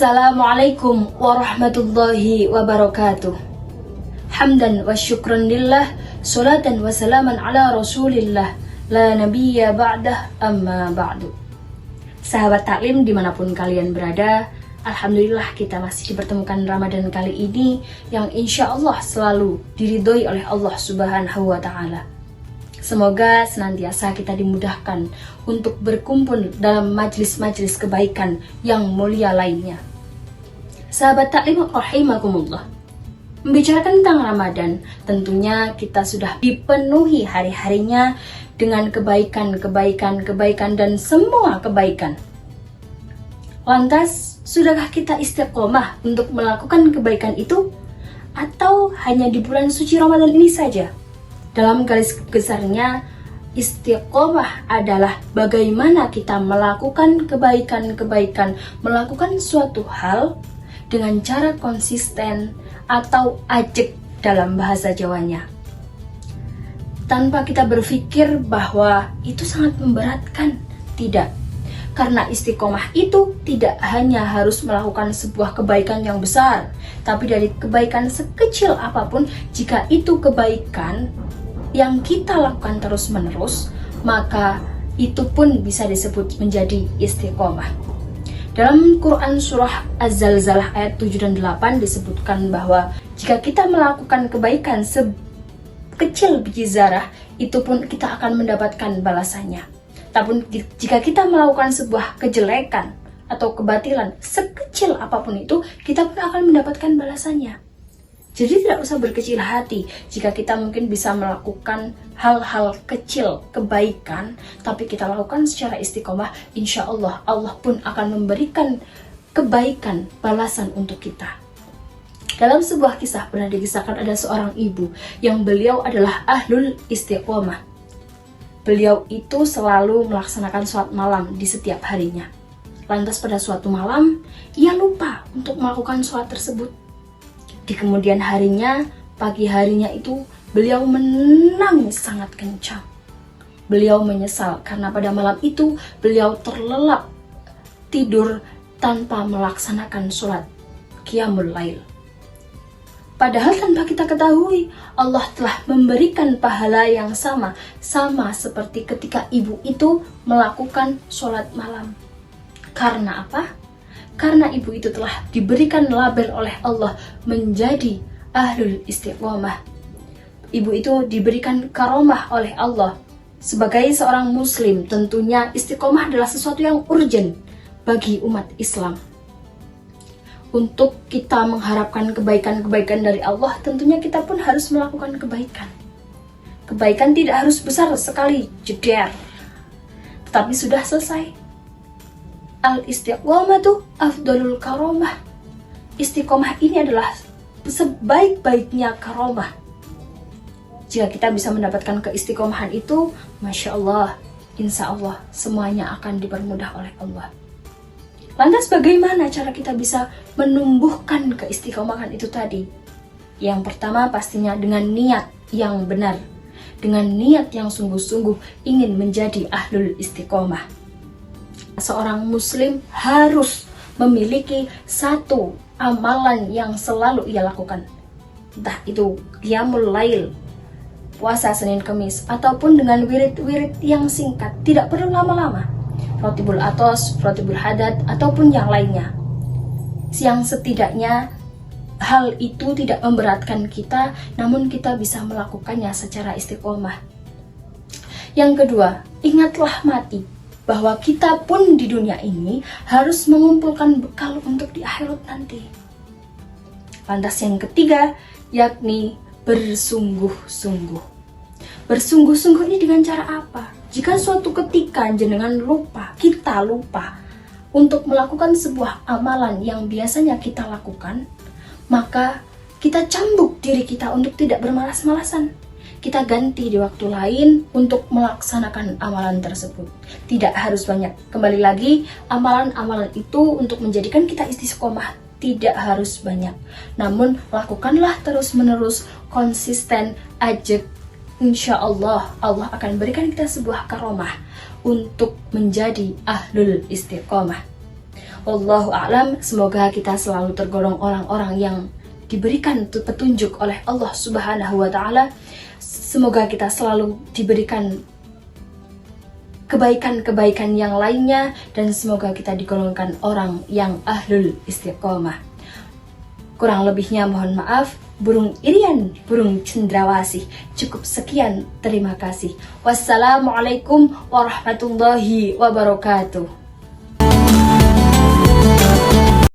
Assalamualaikum warahmatullahi wabarakatuh. Hamdan wa syukran lillah, salatan wa salaman ala rasulillah, la nabiyya ba'dah, amma ba'du. Sahabat taklim dimanapun kalian berada, alhamdulillah kita masih dipertemukan Ramadan kali ini yang insya Allah selalu diridhoi oleh Allah Subhanahu wa Ta'ala. Semoga senantiasa kita dimudahkan untuk berkumpul dalam majlis-majlis kebaikan yang mulia lainnya. Sahabat taklim rahimakumullah, membicarakan tentang Ramadan, tentunya kita sudah dipenuhi hari-harinya dengan kebaikan dan semua kebaikan. Lantas, sudahkah kita istiqomah untuk melakukan kebaikan itu? Atau hanya di bulan suci Ramadan ini saja? Dalam garis besarnya, istiqomah adalah bagaimana kita melakukan kebaikan, melakukan suatu hal dengan cara konsisten atau ajek dalam bahasa Jawanya. Tanpa kita berpikir bahwa itu sangat memberatkan, tidak. Karena istiqomah itu tidak hanya harus melakukan sebuah kebaikan yang besar, tapi dari kebaikan sekecil apapun, jika itu kebaikan yang kita lakukan terus-menerus, maka itu pun bisa disebut menjadi istiqomah. Dalam Quran surah Az-Zalzalah ayat 7 dan 8 disebutkan bahwa jika kita melakukan kebaikan sekecil biji zarah, itu pun kita akan mendapatkan balasannya. Tapi jika kita melakukan sebuah kejelekan atau kebatilan sekecil apapun itu, kita pun akan mendapatkan balasannya. Jadi tidak usah berkecil hati jika kita mungkin bisa melakukan hal-hal kecil kebaikan, tapi kita lakukan secara istiqomah, insya Allah Allah pun akan memberikan kebaikan balasan untuk kita. Dalam sebuah kisah pernah dikisahkan ada seorang ibu yang beliau adalah ahlul istiqomah. Beliau itu selalu melaksanakan sholat malam di setiap harinya. Lantas pada suatu malam, ia lupa untuk melakukan sholat tersebut. Di kemudian harinya, pagi harinya itu, beliau menangis sangat kencang. Beliau menyesal karena pada malam itu, beliau terlelap tidur tanpa melaksanakan sholat qiyamul lail. Padahal tanpa kita ketahui, Allah telah memberikan pahala yang sama seperti ketika ibu itu melakukan sholat malam. Karena apa? Karena ibu itu telah diberikan label oleh Allah menjadi ahlul istiqomah. Ibu itu diberikan karomah oleh Allah. Sebagai seorang muslim, tentunya istiqomah adalah sesuatu yang urgent bagi umat Islam. Untuk kita mengharapkan kebaikan-kebaikan dari Allah, tentunya kita pun harus melakukan kebaikan. Kebaikan tidak harus besar sekali, jeder, tetapi sudah selesai. Al-istiqomatu afdalul karomah. Istiqomah ini adalah sebaik-baiknya karomah. Jika kita bisa mendapatkan keistiqomahan itu, Masya Allah, Insya Allah, semuanya akan dipermudah oleh Allah. Lantas bagaimana cara kita bisa menumbuhkan keistiqomahan itu tadi? Yang pertama pastinya dengan niat yang benar. Dengan niat yang sungguh-sungguh ingin menjadi ahlul istiqomah. Seorang muslim harus memiliki satu amalan yang selalu ia lakukan. Entah itu qiyamul lail, puasa Senin Kemis, ataupun dengan wirid-wirid yang singkat, tidak perlu lama-lama. Rotibul atos, rotibul hadad, ataupun yang lainnya. Yang setidaknya hal itu tidak memberatkan kita, namun kita bisa melakukannya secara istiqomah. Yang kedua, ingatlah mati bahwa kita pun di dunia ini harus mengumpulkan bekal untuk di akhirat nanti. Lantas yang ketiga, yakni bersungguh-sungguh. Bersungguh-sungguh ini dengan cara apa? Jika suatu ketika kita lupa untuk melakukan sebuah amalan yang biasanya kita lakukan, maka kita cambuk diri kita untuk tidak bermalas-malasan. Kita ganti di waktu lain untuk melaksanakan amalan tersebut. Tidak harus banyak. Kembali lagi, amalan-amalan itu untuk menjadikan kita istiqomah tidak harus banyak. Namun, lakukanlah terus-menerus, konsisten, ajak. Insya Allah, Allah akan berikan kita sebuah karomah untuk menjadi ahlul istiqomah. Wallahu a'lam. Semoga kita selalu tergolong orang-orang yang diberikan petunjuk oleh Allah Subhanahu wa taala. Semoga kita selalu diberikan kebaikan-kebaikan yang lainnya, dan semoga kita digolongkan orang yang ahlul istiqomah. Kurang lebihnya mohon maaf. Burung Irian, burung cendrawasih. Cukup sekian, terima kasih. Wassalamualaikum warahmatullahi wabarakatuh.